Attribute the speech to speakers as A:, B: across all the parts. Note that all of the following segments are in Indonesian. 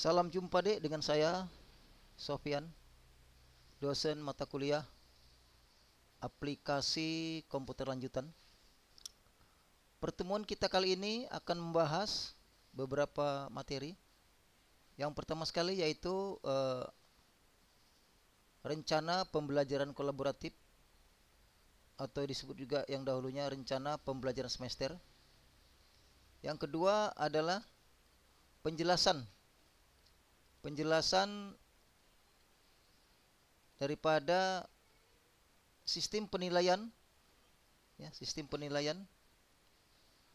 A: Salam jumpa dek dengan saya Sofyan, dosen mata kuliah aplikasi komputer lanjutan. Pertemuan kita kali ini akan membahas beberapa materi. Yang pertama sekali yaitu rencana pembelajaran kolaboratif atau disebut juga yang dahulunya rencana pembelajaran semester. Yang kedua adalah penjelasan daripada sistem penilaian, sistem penilaian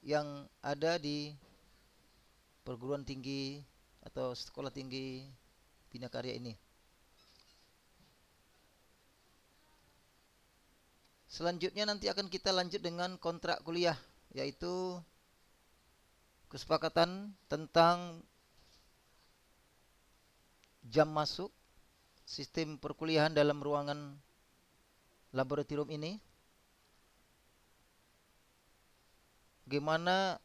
A: yang ada di perguruan tinggi atau sekolah tinggi Bina Karya ini. Selanjutnya nanti akan kita lanjut dengan kontrak kuliah, yaitu kesepakatan tentang jam masuk, sistem perkuliahan dalam ruangan laboratorium ini, bagaimana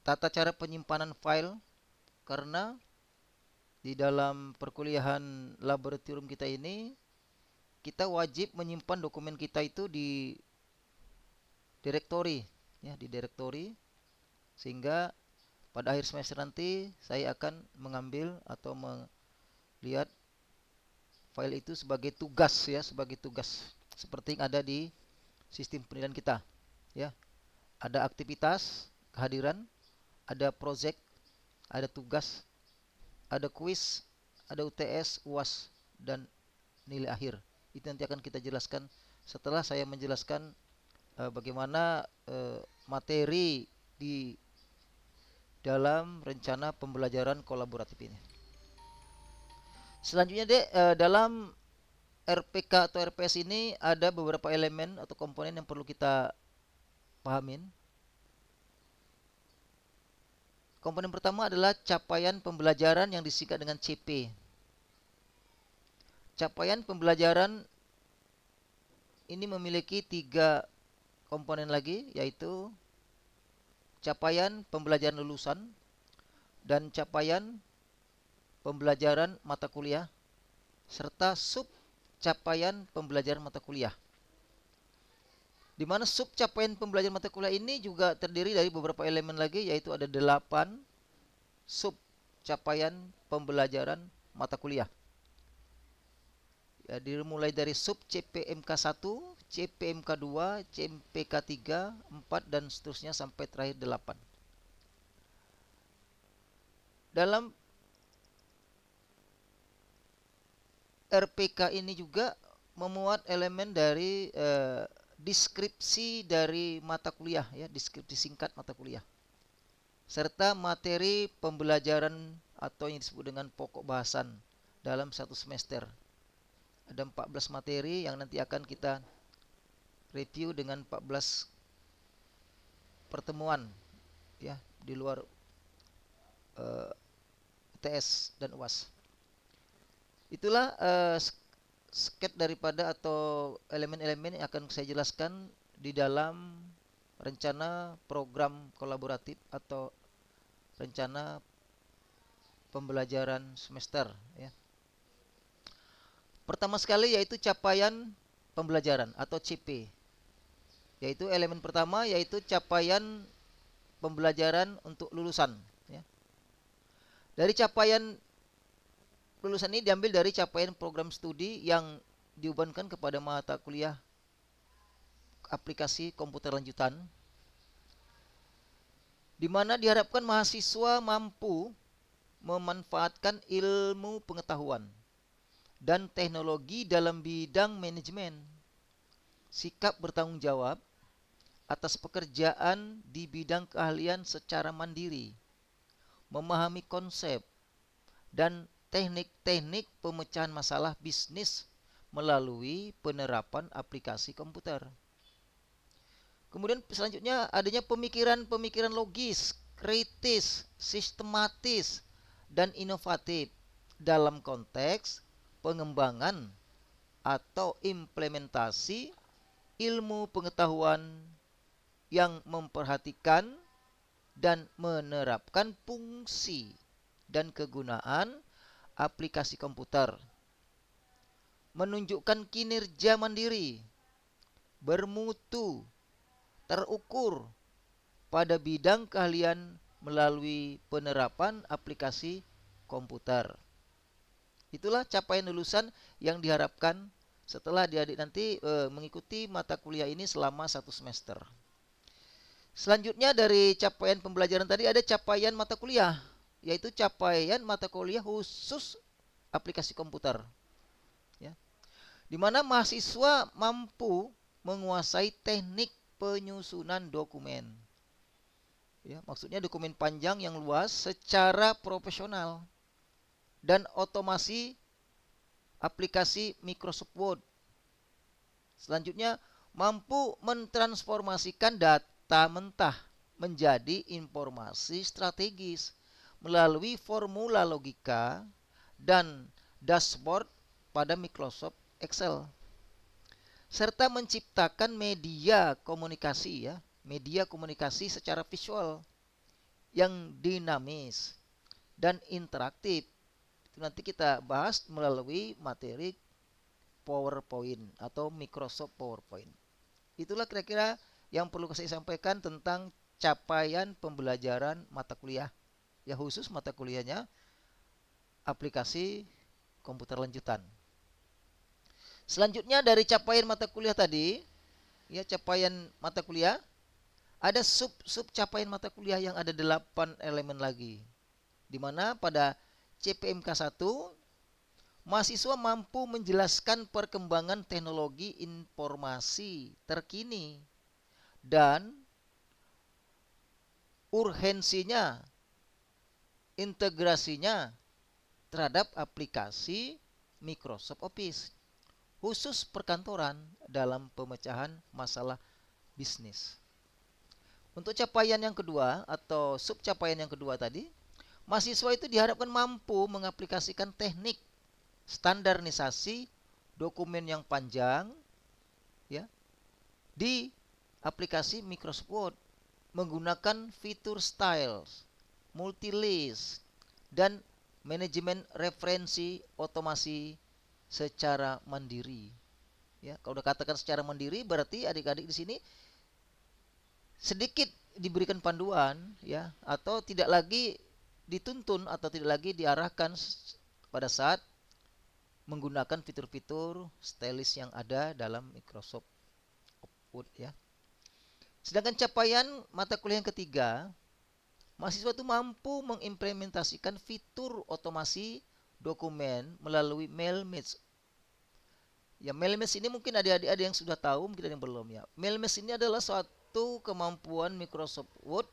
A: tata cara penyimpanan file, karena di dalam perkuliahan laboratorium kita ini kita wajib menyimpan dokumen kita itu di direktori, di direktori, sehingga pada akhir semester nanti saya akan mengambil atau melihat file itu sebagai tugas, sebagai tugas seperti yang ada di sistem penilaian kita, Ada aktivitas, kehadiran, ada project, ada tugas, ada kuis, ada UTS, UAS, dan nilai akhir. Itu nanti akan kita jelaskan setelah saya menjelaskan bagaimana materi di dalam rencana pembelajaran kolaboratif ini. Selanjutnya dalam RPK atau RPS ini ada beberapa elemen atau komponen yang perlu kita pahamin. Komponen pertama adalah capaian pembelajaran yang disingkat dengan CP. Capaian pembelajaran ini memiliki 3 komponen lagi, yaitu capaian pembelajaran lulusan dan capaian pembelajaran mata kuliah serta sub capaian pembelajaran mata kuliah. Di mana sub capaian pembelajaran mata kuliah ini juga terdiri dari beberapa elemen lagi, yaitu ada 8 sub capaian pembelajaran mata kuliah. Dimulai dari sub CPMK1, CPMK2, CPMK3, 4 dan seterusnya sampai terakhir 8. Dalam RPK ini juga memuat elemen dari deskripsi dari mata kuliah, deskripsi singkat mata kuliah, serta materi pembelajaran atau yang disebut dengan pokok bahasan dalam satu semester. Ada 14 materi yang nanti akan kita review dengan 14 pertemuan, di luar UTS dan UAS. Itulah sketch daripada atau elemen-elemen yang akan saya jelaskan di dalam rencana program kolaboratif atau rencana pembelajaran semester, Pertama sekali yaitu capaian pembelajaran atau CP. Yaitu elemen pertama yaitu capaian pembelajaran untuk lulusan, Dari capaian lulusan ini diambil dari capaian program studi yang dibebankan kepada mata kuliah aplikasi komputer lanjutan, di mana diharapkan mahasiswa mampu memanfaatkan ilmu pengetahuan dan teknologi dalam bidang manajemen, sikap bertanggung jawab atas pekerjaan di bidang keahlian secara mandiri, memahami konsep dan teknik-teknik pemecahan masalah bisnis melalui penerapan aplikasi komputer. Kemudian selanjutnya adanya pemikiran logis, kritis, sistematis, dan inovatif dalam konteks pengembangan atau implementasi ilmu pengetahuan yang memperhatikan dan menerapkan fungsi dan kegunaan aplikasi komputer, menunjukkan kinerja mandiri, bermutu, terukur pada bidang keahlian melalui penerapan aplikasi komputer. Itulah capaian lulusan yang diharapkan setelah adik-adik nanti mengikuti mata kuliah ini selama 1 semester. Selanjutnya dari capaian pembelajaran tadi ada capaian mata kuliah, yaitu capaian mata kuliah khusus aplikasi komputer. Ya. Di mana mahasiswa mampu menguasai teknik penyusunan dokumen. Ya, maksudnya dokumen panjang yang luas secara profesional dan otomasi aplikasi Microsoft Word. Selanjutnya, mampu mentransformasikan data mentah menjadi informasi strategis melalui formula logika dan dashboard pada Microsoft Excel, serta menciptakan media komunikasi secara visual yang dinamis dan interaktif. Itu nanti kita bahas melalui materi PowerPoint atau Microsoft PowerPoint. Itulah kira-kira yang perlu saya sampaikan tentang capaian pembelajaran mata kuliah. Ya, khusus mata kuliahnya aplikasi komputer lanjutan. Selanjutnya dari capaian mata kuliah tadi, ya capaian mata kuliah, ada sub capaian mata kuliah yang ada 8 elemen lagi. Di mana pada CPMK 1 mahasiswa mampu menjelaskan perkembangan teknologi informasi terkini dan urgensinya, integrasinya terhadap aplikasi Microsoft Office khusus perkantoran dalam pemecahan masalah bisnis. Untuk capaian yang kedua atau subcapaian yang kedua tadi, mahasiswa itu diharapkan mampu mengaplikasikan teknik standarisasi dokumen yang panjang ya di aplikasi Microsoft Word menggunakan fitur styles, multilist, dan manajemen referensi otomasi secara mandiri. Ya, kalau udah katakan secara mandiri berarti adik-adik di sini sedikit diberikan panduan ya atau tidak lagi dituntun atau tidak lagi diarahkan pada saat menggunakan fitur-fitur stylist yang ada dalam Microsoft Word ya. Sedangkan capaian mata kuliah yang ketiga, mahasiswa itu mampu mengimplementasikan fitur otomasi dokumen melalui Mailmatch. Ya, Mailmatch ini mungkin adik-adik ada yang sudah tahu, mungkin ada yang belum ya. Mailmatch ini adalah suatu kemampuan Microsoft Word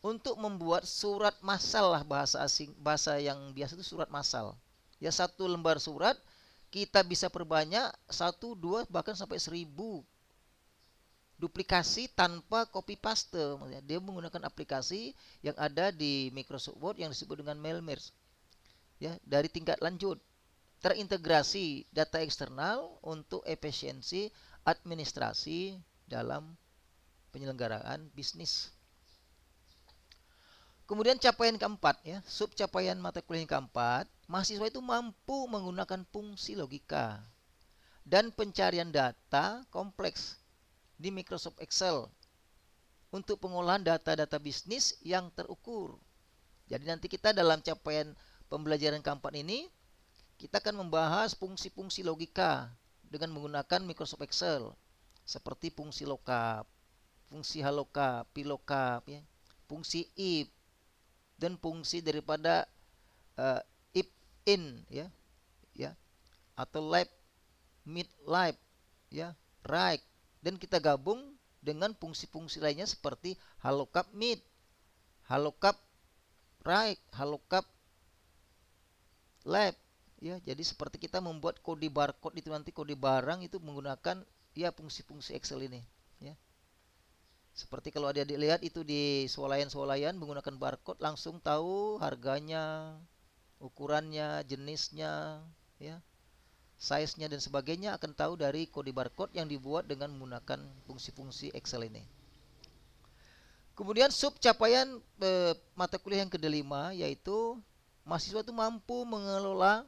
A: untuk membuat surat massal lah, bahasa asing, bahasa yang biasa itu surat massal. Ya, satu lembar surat kita bisa perbanyak 1, 2, bahkan sampai 1000 duplikasi tanpa copy paste. Maksudnya, dia menggunakan aplikasi yang ada di Microsoft Word yang disebut dengan Mailmatch. Ya, dari tingkat lanjut terintegrasi data eksternal untuk efisiensi administrasi dalam penyelenggaraan bisnis. Kemudian capaian keempat ya, sub capaian mata kuliah yang keempat, mahasiswa itu mampu menggunakan fungsi logika dan pencarian data kompleks di Microsoft Excel untuk pengolahan data-data bisnis yang terukur. Jadi nanti kita dalam capaian pembelajaran keempat ini kita akan membahas fungsi-fungsi logika dengan menggunakan Microsoft Excel seperti fungsi lookup, fungsi halookup, VLOOKUP ya, fungsi if dan fungsi daripada if in ya atau left mid left ya right, dan kita gabung dengan fungsi-fungsi lainnya seperti halookup mid, halookup right, halookup left ya. Jadi seperti kita membuat kode barcode itu nanti, kode barang itu menggunakan ya fungsi-fungsi Excel ini ya. Seperti kalau adik-adik lihat itu di swalayan-swalayan menggunakan barcode langsung tahu harganya, ukurannya, jenisnya, ya, size-nya dan sebagainya akan tahu dari kode barcode yang dibuat dengan menggunakan fungsi-fungsi Excel ini. Kemudian sub capaian mata kuliah yang kelima yaitu mahasiswa itu mampu mengelola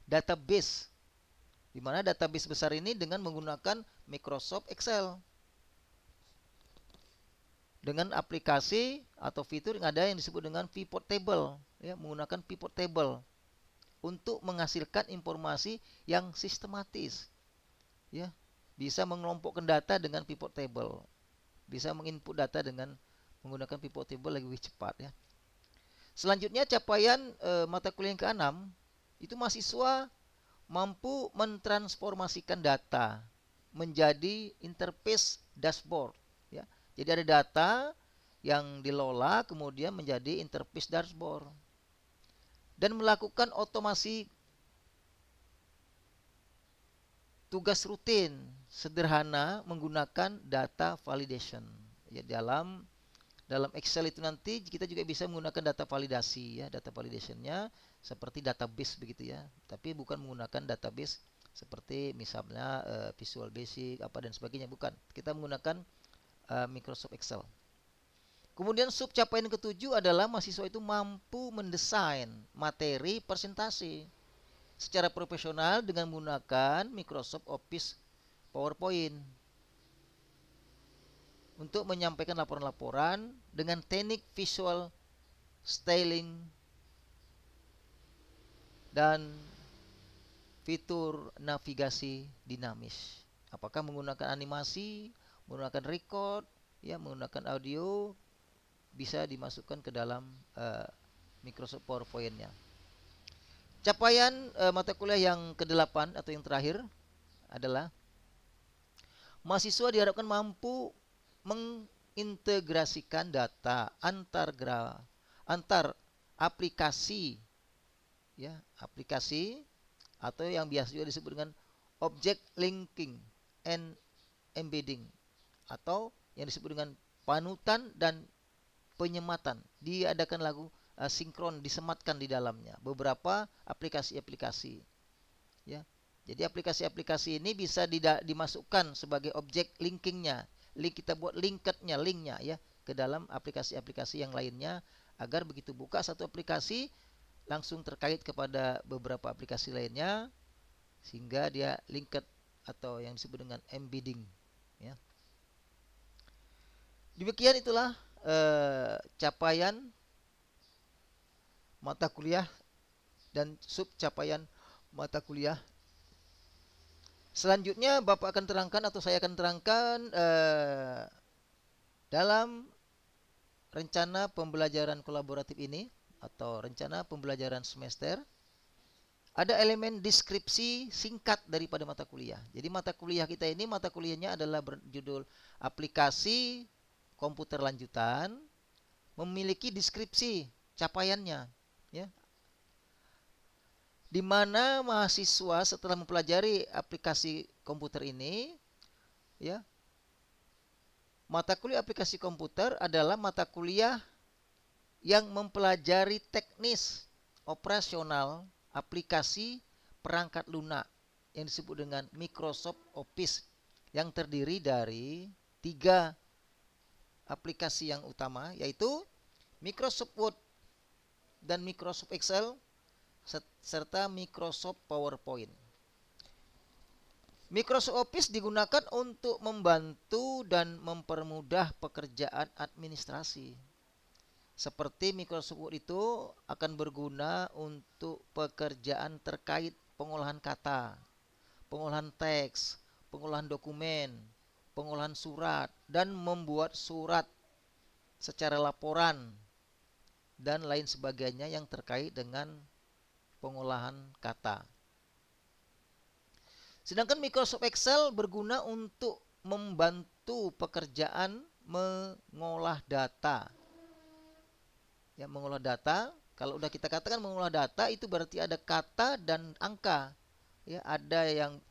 A: database, di mana database besar ini dengan menggunakan Microsoft Excel dengan aplikasi atau fitur yang ada yang disebut dengan pivot table, ya, menggunakan pivot table untuk menghasilkan informasi yang sistematis, ya, bisa mengelompokkan data dengan pivot table, bisa menginput data dengan menggunakan pivot table lebih cepat, ya. Selanjutnya capaian mata kuliah yang keenam itu mahasiswa mampu mentransformasikan data menjadi interface dashboard, ya. Jadi ada data yang dilola kemudian menjadi interface dashboard dan melakukan otomasi tugas rutin sederhana menggunakan data validation. Ya, dalam Excel itu nanti kita juga bisa menggunakan data validasi, ya, data validationnya seperti database begitu, ya, tapi bukan menggunakan database seperti misalnya Visual Basic apa dan sebagainya, bukan. Kita menggunakan Microsoft Excel. Kemudian sub capaian ketujuh adalah mahasiswa itu mampu mendesain materi presentasi secara profesional dengan menggunakan Microsoft Office PowerPoint untuk menyampaikan laporan-laporan dengan teknik visual styling dan fitur navigasi dinamis. Apakah menggunakan animasi, menggunakan record, ya, menggunakan audio, bisa dimasukkan ke dalam Microsoft PowerPoint-nya. Capaian mata kuliah yang ke-8 atau yang terakhir adalah mahasiswa diharapkan mampu mengintegrasikan data antar aplikasi, ya, aplikasi atau yang biasa juga disebut dengan object linking and embedding atau yang disebut dengan panutan dan penyematan. Diadakan lagu sinkron, disematkan di dalamnya beberapa aplikasi-aplikasi, ya. Jadi aplikasi-aplikasi ini bisa dimasukkan sebagai objek linkingnya. Kita buat linknya, ya, ke dalam aplikasi-aplikasi yang lainnya agar begitu buka satu aplikasi langsung terkait kepada beberapa aplikasi lainnya sehingga dia linked atau yang disebut dengan embedding, ya. Demikian itulah capaian mata kuliah dan sub capaian mata kuliah. Selanjutnya Bapak akan terangkan atau saya akan terangkan dalam rencana pembelajaran kolaboratif ini atau rencana pembelajaran semester ada elemen deskripsi singkat daripada mata kuliah. Jadi mata kuliah kita ini mata kuliahnya adalah berjudul aplikasi komputer lanjutan, memiliki deskripsi capaiannya, ya. Di mana mahasiswa setelah mempelajari aplikasi komputer ini, ya, mata kuliah aplikasi komputer adalah mata kuliah yang mempelajari teknis operasional aplikasi perangkat lunak yang disebut dengan Microsoft Office yang terdiri dari 3 aplikasi yang utama, yaitu Microsoft Word dan Microsoft Excel serta Microsoft PowerPoint. Microsoft Office digunakan untuk membantu dan mempermudah pekerjaan administrasi. Seperti Microsoft Word itu akan berguna untuk pekerjaan terkait pengolahan kata, pengolahan teks, pengolahan dokumen, pengolahan surat, dan membuat surat secara laporan dan lain sebagainya yang terkait dengan pengolahan kata. Sedangkan Microsoft Excel berguna untuk membantu pekerjaan mengolah data. Ya, mengolah data, kalau udah kita katakan mengolah data itu berarti ada kata dan angka. Ya, ada yang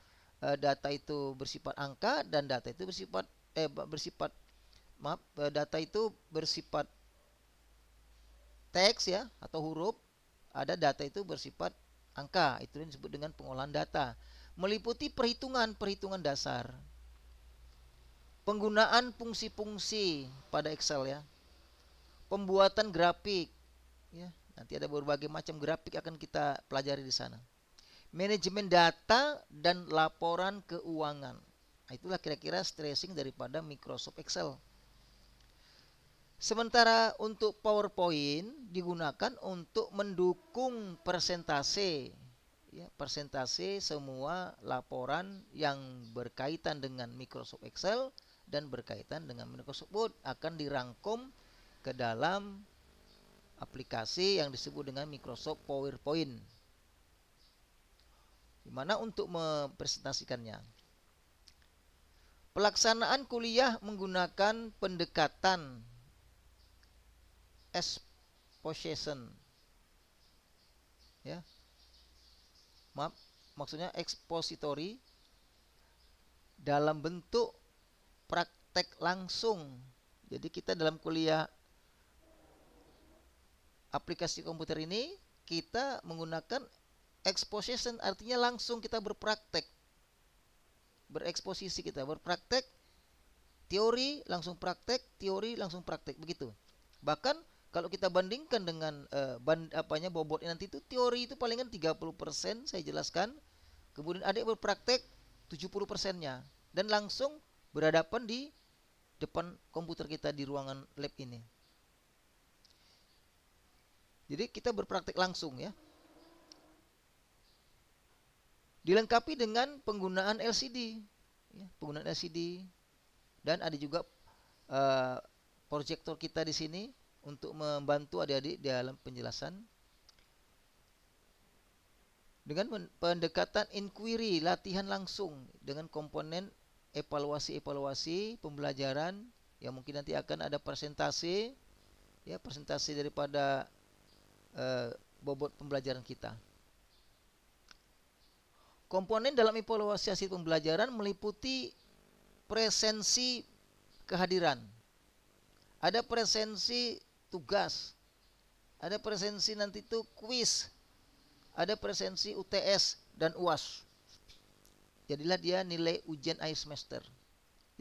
A: data itu bersifat angka dan data itu data itu bersifat teks, ya, atau huruf. Ada data itu bersifat angka, itu yang disebut dengan pengolahan data. Meliputi perhitungan dasar, penggunaan fungsi-fungsi pada Excel, ya, pembuatan grafik, ya. Nanti ada berbagai macam grafik akan kita pelajari di sana. Manajemen data dan laporan keuangan. Nah, itulah kira-kira stressing daripada Microsoft Excel. Sementara untuk PowerPoint digunakan untuk mendukung presentase, ya, presentase semua laporan yang berkaitan dengan Microsoft Excel dan berkaitan dengan Microsoft Word akan dirangkum ke dalam aplikasi yang disebut dengan Microsoft PowerPoint. Dimana untuk mempresentasikannya. Pelaksanaan kuliah menggunakan pendekatan exposition, ya, maksudnya expository dalam bentuk praktek langsung. Jadi kita dalam kuliah aplikasi komputer ini kita menggunakan exposition, artinya langsung kita berpraktek, bereksposisi, kita berpraktek, teori langsung praktek, teori langsung praktek, begitu. Bahkan kalau kita bandingkan dengan bobotnya nanti itu, teori itu palingan 30% saya jelaskan, kemudian adik berpraktek 70%-nya, dan langsung berhadapan di depan komputer kita di ruangan lab ini. Jadi kita berpraktek langsung, ya. Dilengkapi dengan penggunaan LCD, ya, penggunaan LCD, dan ada juga proyektor kita di sini untuk membantu adik-adik dalam penjelasan. Dengan pendekatan inquiry, latihan langsung dengan komponen evaluasi pembelajaran, yang mungkin nanti akan ada presentasi, ya, presentasi daripada bobot pembelajaran kita. Komponen dalam evaluasi hasil pembelajaran meliputi presensi kehadiran, ada presensi tugas, ada presensi nanti itu kuis, ada presensi UTS dan UAS. Jadilah dia nilai ujian akhir semester.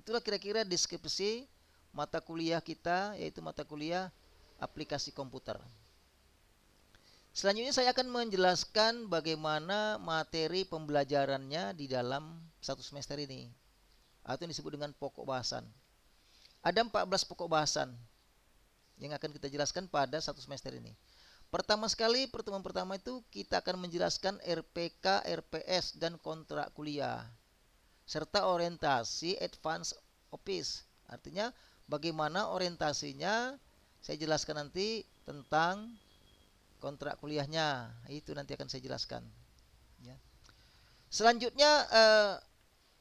A: Itulah kira-kira deskripsi mata kuliah kita, yaitu mata kuliah aplikasi komputer. Selanjutnya saya akan menjelaskan bagaimana materi pembelajarannya di dalam satu semester ini, atau yang disebut dengan pokok bahasan. Ada 14 pokok bahasan yang akan kita jelaskan pada satu semester ini. Pertama sekali, pertemuan pertama itu kita akan menjelaskan RPK, RPS, dan kontrak kuliah, serta orientasi advance office. Artinya bagaimana orientasinya, saya jelaskan nanti tentang kontrak kuliahnya, itu nanti akan saya jelaskan, ya. Selanjutnya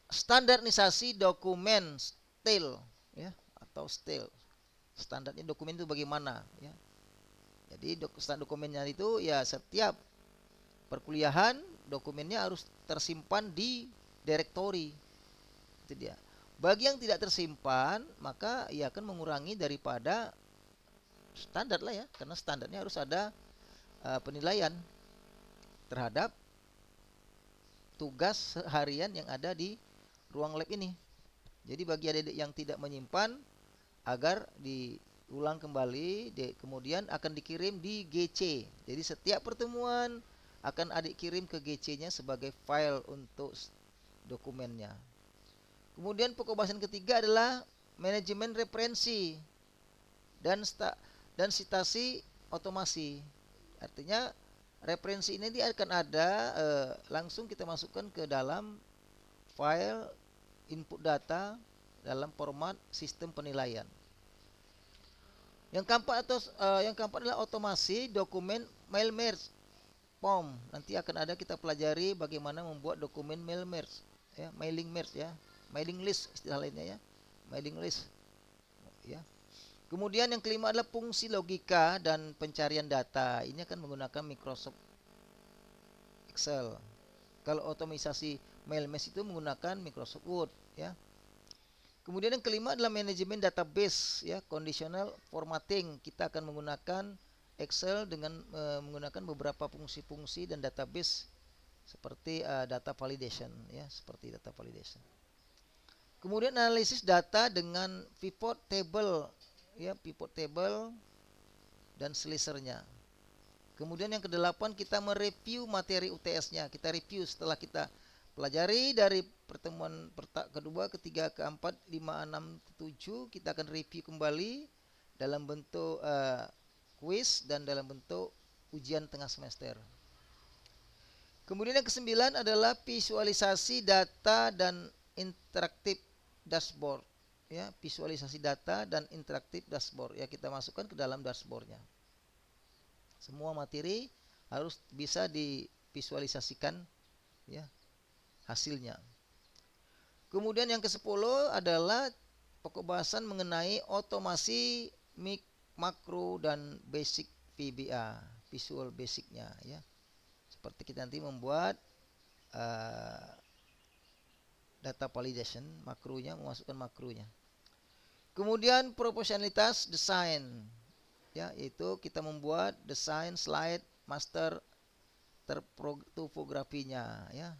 A: standarisasi dokumen style, ya, atau style. Standarnya dokumen itu bagaimana, ya. Jadi standar dokumennya itu, ya, setiap perkuliahan dokumennya harus tersimpan di directory. Itu dia. Bagi yang tidak tersimpan, maka ia akan mengurangi daripada standar lah, ya, karena standarnya harus ada penilaian terhadap tugas harian yang ada di ruang lab ini. Jadi bagi adik-adik yang tidak menyimpan, agar diulang kembali, kemudian akan dikirim di GC. Jadi setiap pertemuan akan adik kirim ke GC-nya sebagai file untuk dokumennya. Kemudian pokok bahasan ketiga adalah manajemen referensi dan citasi otomasi. Artinya referensi ini dia akan ada langsung kita masukkan ke dalam file input data dalam format sistem penilaian. Yang keempat adalah otomasi dokumen mail merge form. Nanti akan ada kita pelajari bagaimana membuat dokumen mail merge, ya, mailing merge, ya, mailing list istilah lainnya, ya, mailing list, ya. Kemudian yang kelima adalah fungsi logika dan pencarian data. Ini akan menggunakan Microsoft Excel. Kalau otomatisasi mail merge itu menggunakan Microsoft Word, ya. Kemudian yang kelima adalah manajemen database, ya, conditional formatting. Kita akan menggunakan Excel dengan menggunakan beberapa fungsi-fungsi dan database seperti data validation, ya, seperti data validation. Kemudian analisis data dengan pivot table, ya, pivot table dan slicernya. Kemudian yang kedelapan, kita mereview materi UTS-nya. Kita review setelah kita pelajari dari pertemuan kedua, ketiga, keempat, 5, 6, 7. Kita akan review kembali dalam bentuk quiz dan dalam bentuk ujian tengah semester. Kemudian yang kesembilan adalah visualisasi data dan interaktif dashboard. Ya, visualisasi data dan interaktif dashboard. Ya, kita masukkan ke dalam dashboardnya. Semua materi harus bisa divisualisasikan, ya, hasilnya. Kemudian yang ke-10 adalah pokok bahasan mengenai otomasi makro dan basic VBA, visual basicnya, ya. Seperti kita nanti membuat data validation, makronya, memasukkan makronya. Kemudian proporsionalitas desain, ya, yaitu kita membuat desain slide master topografinya, ya.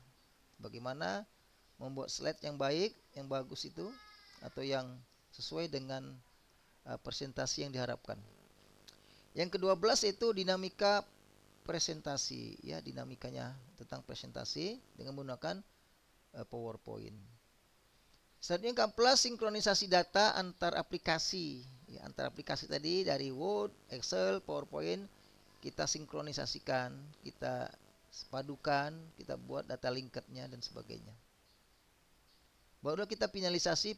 A: Bagaimana membuat slide yang baik, yang bagus itu, atau yang sesuai dengan presentasi yang diharapkan. Yang ke-12 itu dinamika presentasi, ya, dinamikanya tentang presentasi dengan menggunakan PowerPoint. Selanjutnya yang ke-14, sinkronisasi data antar aplikasi, ya, antar aplikasi tadi dari Word, Excel, PowerPoint kita sinkronisasikan, kita padukan, kita buat data linketnya dan sebagainya. Baru kita finalisasi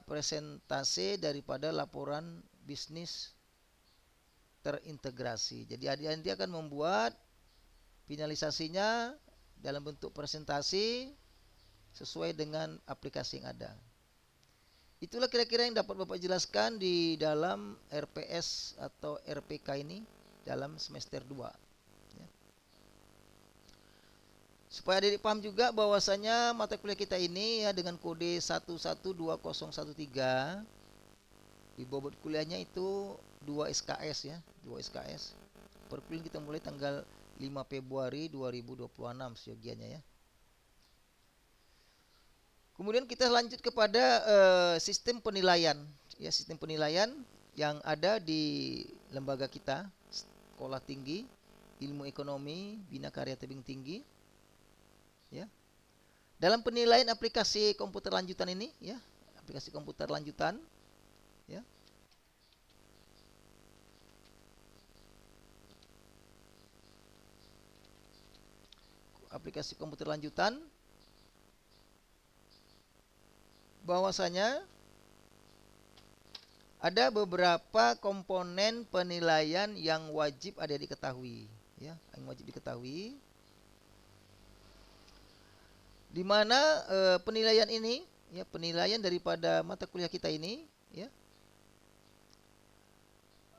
A: presentasi daripada laporan bisnis terintegrasi. Jadi adik-adik akan membuat finalisasinya dalam bentuk presentasi sesuai dengan aplikasi yang ada. Itulah kira-kira yang dapat Bapak jelaskan di dalam RPS atau RPK ini dalam semester 2. Ya. Supaya adik paham juga bahwasanya mata kuliah kita ini, ya, dengan kode 112013 di bobot kuliahnya itu 2 SKS, ya, 2 SKS. Perkuliahan kita mulai tanggal 5 Februari 2026 seyogianya, ya. Kemudian kita lanjut kepada sistem penilaian, ya, sistem penilaian yang ada di lembaga kita, Sekolah Tinggi Ilmu Ekonomi Bina Karya Tebing Tinggi, ya. Dalam penilaian aplikasi komputer lanjutan ini, ya, aplikasi komputer lanjutan, ya. Aplikasi komputer lanjutan, bahwasanya ada beberapa komponen penilaian yang wajib ada diketahui, ya, yang wajib diketahui, di mana penilaian ini, ya, penilaian daripada mata kuliah kita ini, ya,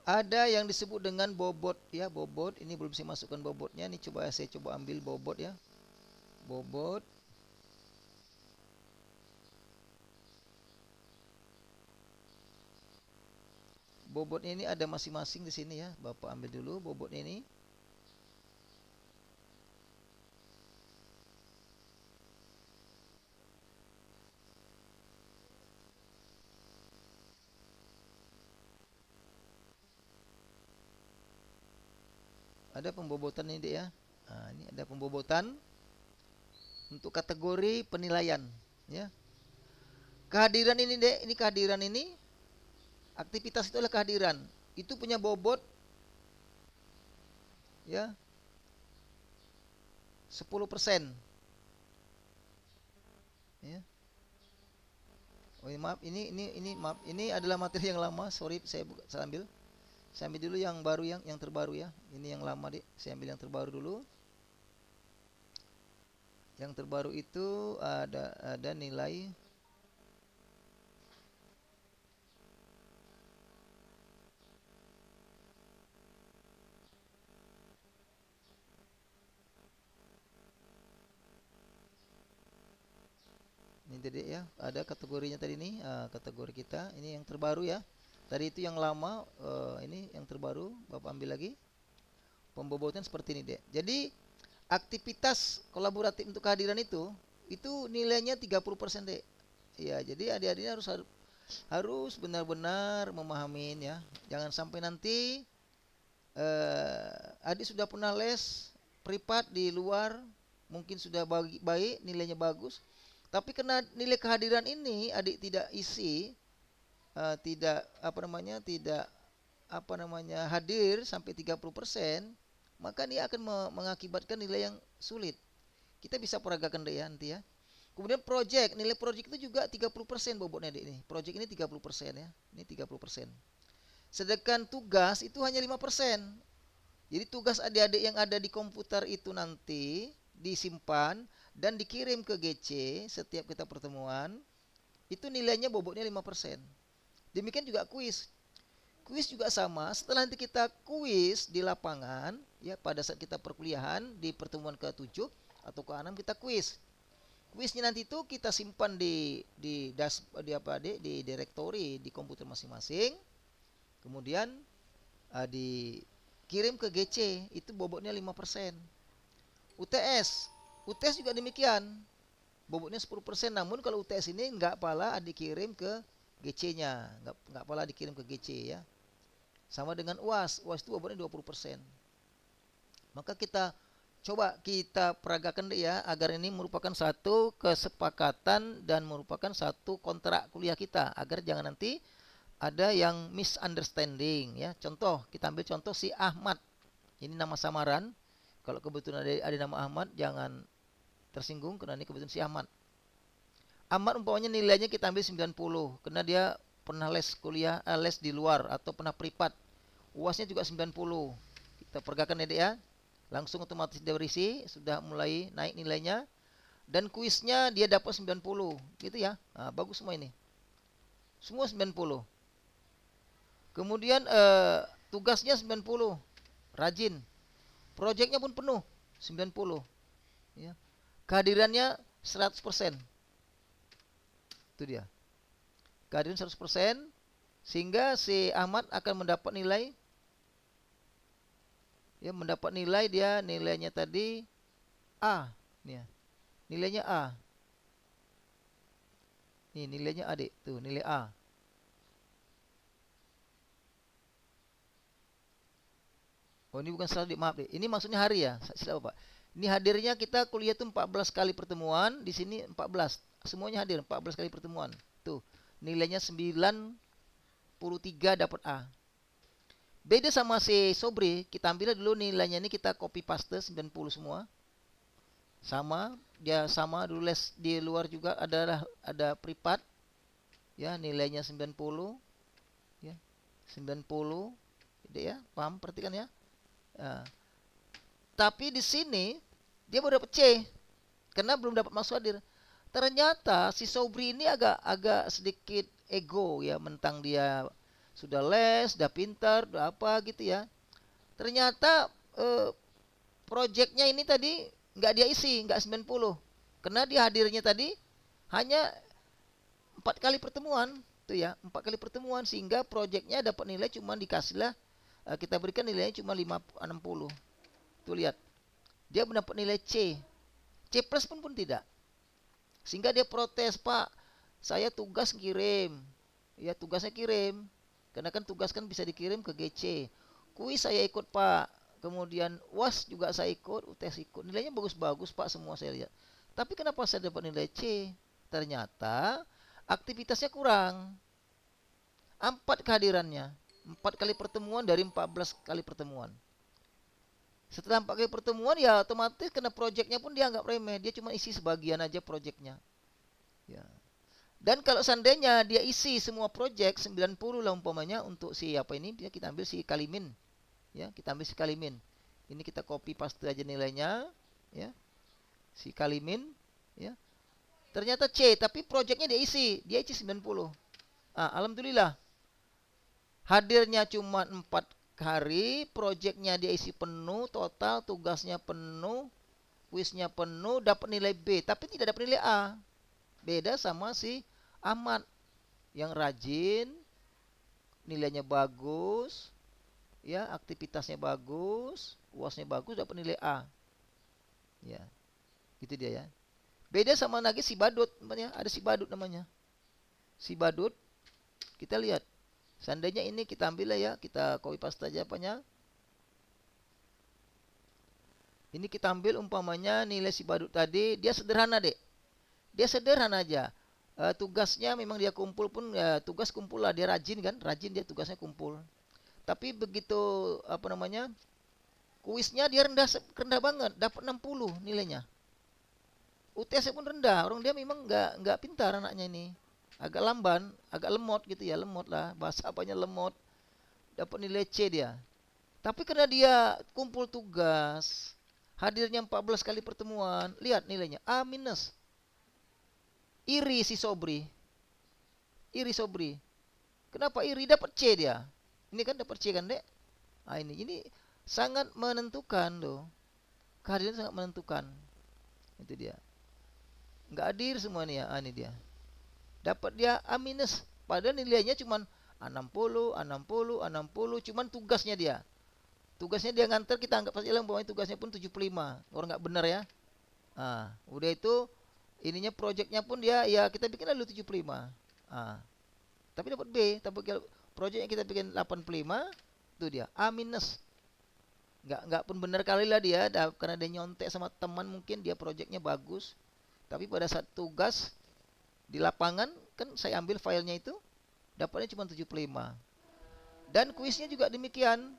A: ada yang disebut dengan bobot, ya, bobot. Ini belum saya masukkan bobotnya, ini saya coba ambil bobot, ya, bobot. Bobot ini ada masing-masing di sini, ya. Bapak ambil dulu bobot ini. Ada pembobotan ini, Dek, ya. Nah, ini ada pembobotan untuk kategori penilaian, ya. Kehadiran ini, Dek, ini kehadiran ini, aktivitas itu adalah kehadiran. Itu punya bobot, ya, 10%. Ya. Oh, maaf, ini maaf, ini adalah materi yang lama. Sorry, saya ambil. Saya ambil dulu yang baru, yang terbaru, ya. Ini yang lama, Dek. Saya ambil yang terbaru dulu. Yang terbaru itu ada nilai ini tadi, ya, ada kategorinya tadi nih, kategori kita ini yang terbaru, ya. Tadi itu yang lama, ini yang terbaru. Bapak ambil lagi. Pembobotan seperti ini, Dek. Jadi aktivitas kolaboratif untuk kehadiran itu nilainya 30%, Dek. Ya, jadi adik-adiknya Harus benar-benar memahami ya. Jangan sampai nanti adik sudah pernah les privat di luar, mungkin sudah baik, nilainya bagus, tapi karena nilai kehadiran ini adik tidak isi, tidak apa namanya, tidak apa namanya hadir sampai 30%, maka dia akan mengakibatkan nilai yang sulit. Kita bisa peragakan deh ya nanti ya. Kemudian project, nilai project itu juga 30% bobotnya deh ini. Project ini 30% ya. Ini 30%. Sedangkan tugas itu hanya 5%. Jadi tugas adik-adik yang ada di komputer itu nanti disimpan dan dikirim ke GC setiap kita pertemuan. Itu nilainya bobotnya 5%. Demikian juga kuis. Kuis juga sama. Setelah nanti kita kuis di lapangan, ya pada saat kita perkuliahan di pertemuan ke-7 atau ke-6 kita kuis. Kuisnya nanti itu kita simpan di directory di komputer masing-masing. Kemudian dikirim ke GC, itu bobotnya 5%. UTS, UTS juga demikian. Bobotnya 10%, namun kalau UTS ini enggak pala dikirim ke GC-nya, enggak pala dikirim ke GC ya. Sama dengan UAS, UAS itu bobotnya 20%. Maka kita coba kita peragakan deh ya, agar ini merupakan satu kesepakatan dan merupakan satu kontrak kuliah kita, agar jangan nanti ada yang misunderstanding ya. Contoh, kita ambil contoh si Ahmad. Ini nama samaran. Kalau kebetulan ada nama Ahmad, jangan tersinggung karena ini kebetulan si Ahmad. Ahmad umpamanya nilainya kita ambil 90 karena dia pernah les kuliah, les di luar atau pernah privat. UASnya juga 90. Kita peragakan ya, Dek ya. Langsung otomatis dia berisi, sudah mulai naik nilainya. Dan kuisnya dia dapat 90, gitu ya. Nah, bagus semua ini. Semua 90. Kemudian tugasnya 90. Rajin. Proyeknya pun penuh, 90. Ya. Kehadirannya 100%. Itu dia. Kehadiran 100%, sehingga si Ahmad akan mendapat nilai, ya mendapat nilai, dia nilainya tadi A, nih ya. Nilainya A. Nih nilainya A, Dek. Tuh, nilai A. Oh, ini bukan salah, Dek, maaf, Dek. Ini maksudnya hari ya. Silap, Pak. Ini hadirnya kita kuliah tuh 14 kali pertemuan, di sini 14. Semuanya hadir 14 kali pertemuan. Tuh, nilainya 93 dapat A. Beda sama si Sobri, kita ambil dulu nilainya ini, kita copy paste 90 semua. Sama, dia sama dulu les di luar juga ada privat. Ya, nilainya 90. Ya. 90. Ide ya, paham, perhatikan ya. Nah, tapi di sini dia baru dapat C karena belum dapat masuk hadir. Ternyata si Sobri ini agak sedikit ego ya, mentang dia sudah les, sudah pintar, sudah apa gitu ya. Ternyata proyeknya ini tadi nggak dia isi, nggak 90. Karena dia hadirnya tadi hanya 4 kali pertemuan, tuh ya, 4 kali pertemuan, sehingga proyeknya dapat nilai cuma dikasihlah, kita berikan nilainya cuma 60. Tuh lihat, dia mendapat nilai C. C plus pun tidak. Sehingga dia protes, Pak, saya tugas kirim. Ya, tugasnya kirim. Karena kan tugas kan bisa dikirim ke GC. Kuis saya ikut, Pak. Kemudian UAS juga saya ikut, UTS ikut. Nilainya bagus-bagus, Pak, semua saya lihat. Tapi kenapa saya dapat nilai C? Ternyata aktivitasnya kurang. 4 kehadirannya. 4 kali pertemuan dari 14 kali pertemuan. Setelah 4 kali pertemuan, ya otomatis kena proyeknya pun dia anggap remeh. Dia cuma isi sebagian aja proyeknya. Ya. Dan kalau seandainya dia isi semua proyek 90 lah umpamanya, untuk si apa ini, kita ambil si Kalimin. Ya, kita ambil si Kalimin. Ini kita copy paste aja nilainya, ya. Si Kalimin, ya. Ternyata C, tapi proyeknya dia isi 90. Alhamdulillah. Hadirnya cuma 4 hari, proyeknya dia isi penuh, total tugasnya penuh, kuisnya penuh, dapat nilai B, tapi tidak dapat nilai A. Beda sama si Ahmad yang rajin, nilainya bagus, ya, aktivitasnya bagus, UASnya bagus, dapat nilai A. Ya, gitu dia ya. Beda sama lagi si Badut, namanya ada si Badut namanya. Si Badut Kita lihat. Seandainya ini kita ambil lah ya, kita copy paste aja apanya. Ini kita ambil umpamanya nilai si badut tadi, dia sederhana deh. Dia sederhana aja. Tugasnya memang dia kumpul pun tugas kumpul lah, dia rajin kan, rajin dia tugasnya kumpul. Tapi begitu apa namanya? Kuisnya dia rendah banget, dapat 60 nilainya. UTS pun rendah, orang dia memang nggak pintar anaknya ini. Agak lamban, agak lemot gitu ya, lemot lah, bahasa apanya lemot. Dapat nilai C dia. Tapi karena dia kumpul tugas, hadirnya 14 kali pertemuan, lihat nilainya A minus. Iri si Sobri. Iri Sobri. Kenapa iri? Dapat C dia. Ini kan dapat C kan, Dek? Nah, ini sangat menentukan loh. Kehadiran sangat menentukan. Itu dia. Nggak hadir semua nih ya. Ini dia. Dapat dia A minus. Padahal nilainya cuma 60, 60, 60. Cuman tugasnya dia. Tugasnya dia nganter, kita anggap saja bahwa tugasnya pun 75. Orang nggak benar ya. Nah, udah itu ininya projectnya pun dia ya kita bikin dulu 75. Ah. Tapi dapat B, tapi kalau projectnya kita bikin 85, itu dia A minus. Nggak pun benar kali lah dia, karena dia nyontek sama teman mungkin dia projectnya bagus. Tapi pada saat tugas di lapangan kan saya ambil filenya itu dapatnya cuma 75. Dan kuisnya juga demikian.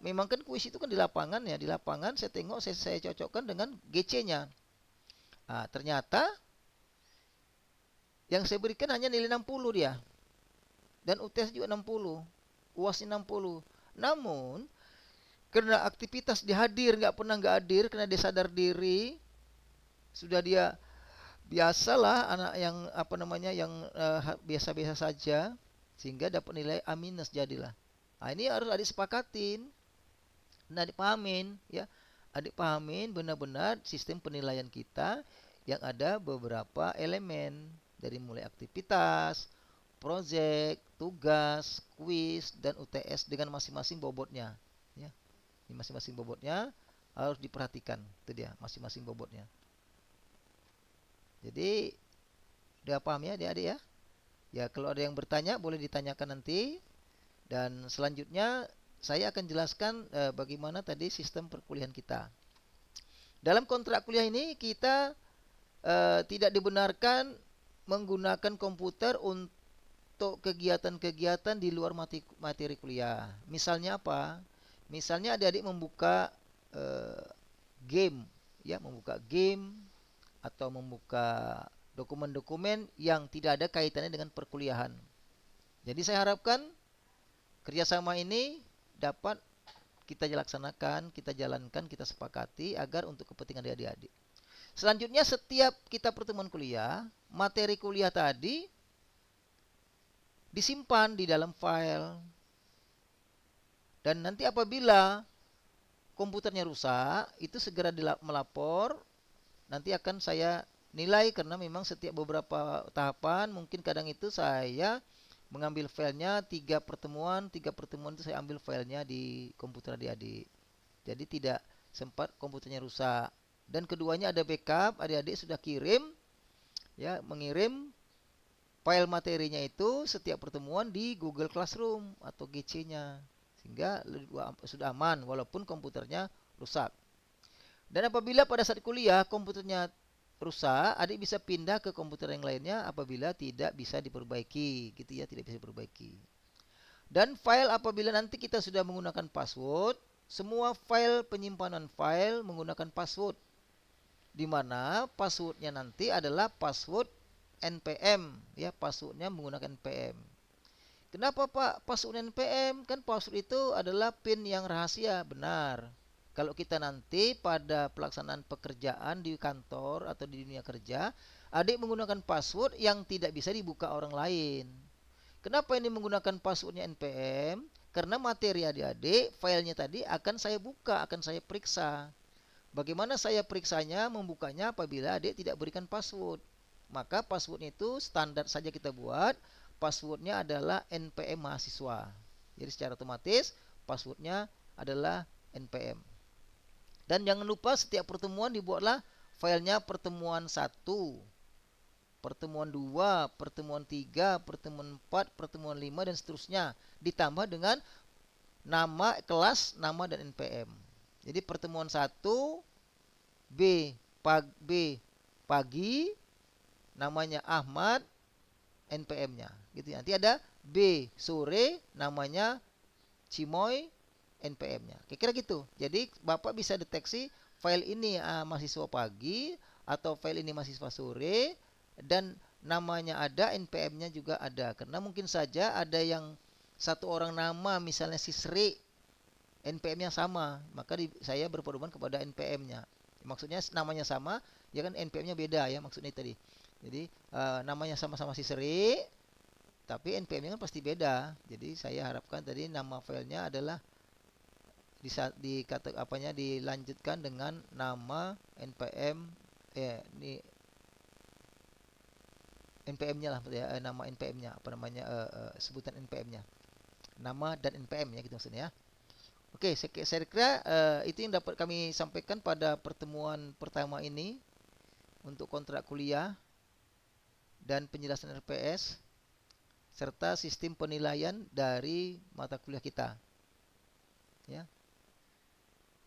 A: Memang kan kuis itu kan di lapangan ya, di lapangan saya tengok saya cocokkan dengan GC-nya. Ah, ternyata yang saya berikan hanya nilai 60 dia. Dan UTS juga 60. UASnya 60. Namun karena aktivitas dia hadir, nggak hadir karena dia sadar diri, sudah dia biasalah anak yang apa namanya yang biasa-biasa saja sehingga dapat nilai A minus jadilah. Nah, ini harus adik sepakatin. Nah, adik pahamin ya. Adik pahamin benar-benar sistem penilaian kita yang ada beberapa elemen dari mulai aktivitas, proyek, tugas, kuis dan UTS dengan masing-masing bobotnya ya. Ini masing-masing bobotnya harus diperhatikan. Itu dia, masing-masing bobotnya. Jadi udah paham ya adik-adik ya? Ya kalau ada yang bertanya boleh ditanyakan nanti. Dan selanjutnya saya akan jelaskan bagaimana tadi sistem perkuliahan kita. Dalam kontrak kuliah ini kita tidak dibenarkan menggunakan komputer untuk kegiatan-kegiatan di luar materi kuliah. Misalnya apa? Misalnya adik-adik membuka game, ya, membuka game atau membuka dokumen-dokumen yang tidak ada kaitannya dengan perkuliahan. Jadi saya harapkan kerjasama ini dapat kita laksanakan, kita jalankan, kita sepakati agar untuk kepentingan adik-adik. Selanjutnya setiap kita pertemuan kuliah, materi kuliah tadi disimpan di dalam file. Dan nanti apabila komputernya rusak, itu segera melapor. Nanti akan saya nilai karena memang setiap beberapa tahapan, mungkin kadang itu saya mengambil filenya 3 pertemuan itu saya ambil filenya di komputer adik-adik. Jadi tidak sempat komputernya rusak. Dan keduanya ada backup, adik-adik sudah kirim ya, mengirim file materinya itu setiap pertemuan di Google Classroom atau GC-nya. Sehingga sudah aman walaupun komputernya rusak. Dan apabila pada saat kuliah komputernya rusak, adik bisa pindah ke komputer yang lainnya apabila tidak bisa diperbaiki, gitu ya, tidak bisa diperbaiki. Dan file apabila nanti kita sudah menggunakan password, semua file penyimpanan file menggunakan password, di mana passwordnya nanti adalah password NPM, ya, passwordnya menggunakan NPM. Kenapa Pak password NPM? Kan password itu adalah PIN yang rahasia, benar. Kalau kita nanti pada pelaksanaan pekerjaan di kantor atau di dunia kerja, adik menggunakan password yang tidak bisa dibuka orang lain. Kenapa ini menggunakan passwordnya NPM? Karena materi adik-adik, filenya tadi akan saya buka, akan saya periksa. Bagaimana saya periksanya, membukanya apabila adik tidak berikan password? Maka passwordnya itu standar saja kita buat, passwordnya adalah NPM mahasiswa. Jadi secara otomatis passwordnya adalah NPM. Dan jangan lupa setiap pertemuan dibuatlah filenya pertemuan 1. pertemuan 2, pertemuan 3, pertemuan 4, pertemuan 5 dan seterusnya. Ditambah dengan nama kelas, nama dan NPM. Jadi pertemuan 1 B pagi, namanya Ahmad, NPM-nya gitu ya. Nanti ada B sore, namanya Cimoy, NPM-nya. Kira-kira gitu. Jadi Bapak bisa deteksi file ini mahasiswa pagi atau file ini mahasiswa sore, dan namanya ada, NPM-nya juga ada. Karena mungkin saja ada yang satu orang nama, misalnya si Sri, NPM-nya sama, maka saya berpedoman kepada NPM-nya. Maksudnya namanya sama, ya kan NPM-nya beda ya, maksudnya tadi. Jadi namanya sama-sama si Sri, tapi NPM-nya kan pasti beda. Jadi saya harapkan tadi nama filenya adalah dilanjutkan dengan nama NPM, ini NPM-nya lah ya, nama NPM-nya apa namanya, sebutan NPM-nya, nama dan NPM ya gitu maksudnya ya. Oke, saya kira itu yang dapat kami sampaikan pada pertemuan pertama ini untuk kontrak kuliah dan penjelasan RPS serta sistem penilaian dari mata kuliah kita. Ya.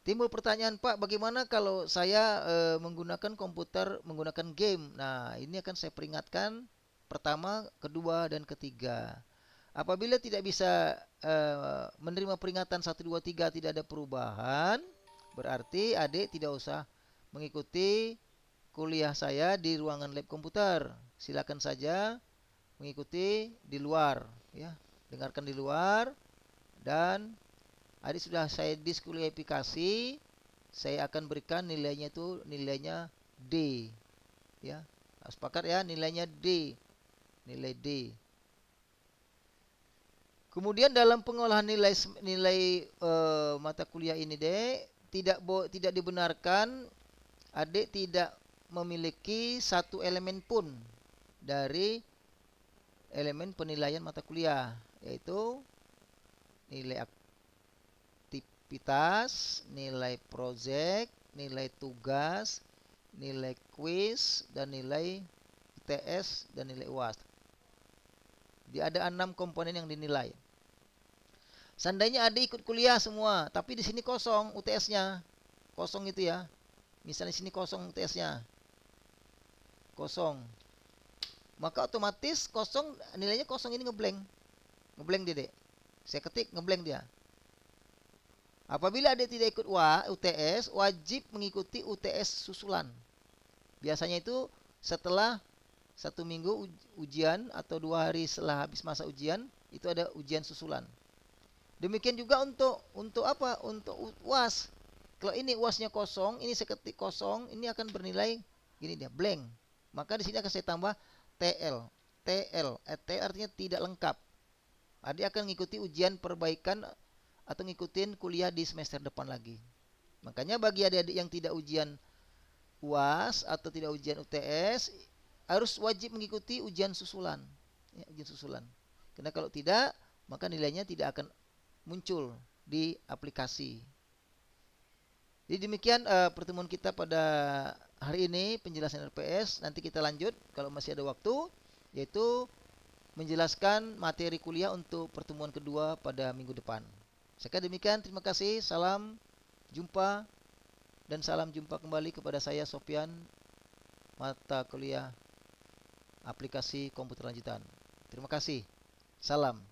A: Timbul pertanyaan, Pak, bagaimana kalau saya menggunakan komputer menggunakan game? Nah, ini akan saya peringatkan pertama, kedua, dan ketiga. Apabila tidak bisa menerima peringatan 1, 2, 3 tidak ada perubahan, berarti adik tidak usah mengikuti kuliah saya di ruangan lab komputer. Silakan saja mengikuti di luar ya. Dengarkan di luar, dan adik sudah saya diskualifikasi, saya akan berikan nilainya itu nilainya D ya. Sepakat ya, nilainya D. Nilai D. Kemudian dalam pengolahan nilai mata kuliah ini deh, tidak dibenarkan adik tidak memiliki satu elemen pun dari elemen penilaian mata kuliah, yaitu nilai aktivitas, nilai project, nilai tugas, nilai kuis, dan nilai UTS dan nilai UAS. Dia ada 6 komponen yang dinilai. Seandainya adik ikut kuliah semua, tapi di sini kosong UTS-nya. Kosong itu ya. Misalnya di sini kosong UTS-nya. Kosong. Maka otomatis kosong, nilainya kosong, ini ngeblank. Ngeblank dia, Dek. Saya ketik ngeblank dia. Apabila adik tidak ikut UTS, wajib mengikuti UTS susulan. Biasanya itu setelah 1 minggu ujian atau 2 hari setelah habis masa ujian, itu ada ujian susulan. Demikian juga untuk apa? Untuk UAS. Kalau ini UASnya kosong, ini saya ketik kosong, ini akan bernilai gini dia, blank. Maka di sini akan saya tambah TL. T artinya tidak lengkap. Adik akan mengikuti ujian perbaikan atau ngikutin kuliah di semester depan lagi. Makanya bagi adik-adik yang tidak ujian UAS atau tidak ujian UTS, harus wajib mengikuti ujian susulan. Ya, ujian susulan. Karena kalau tidak, maka nilainya tidak akan muncul di aplikasi. Jadi demikian pertemuan kita pada hari ini, penjelasan RPS. Nanti kita lanjut kalau masih ada waktu, yaitu menjelaskan materi kuliah untuk pertemuan kedua pada minggu depan. Sekali demikian, terima kasih, salam jumpa, dan salam jumpa kembali kepada saya Sofyan, mata kuliah aplikasi komputer lanjutan. Terima kasih, salam.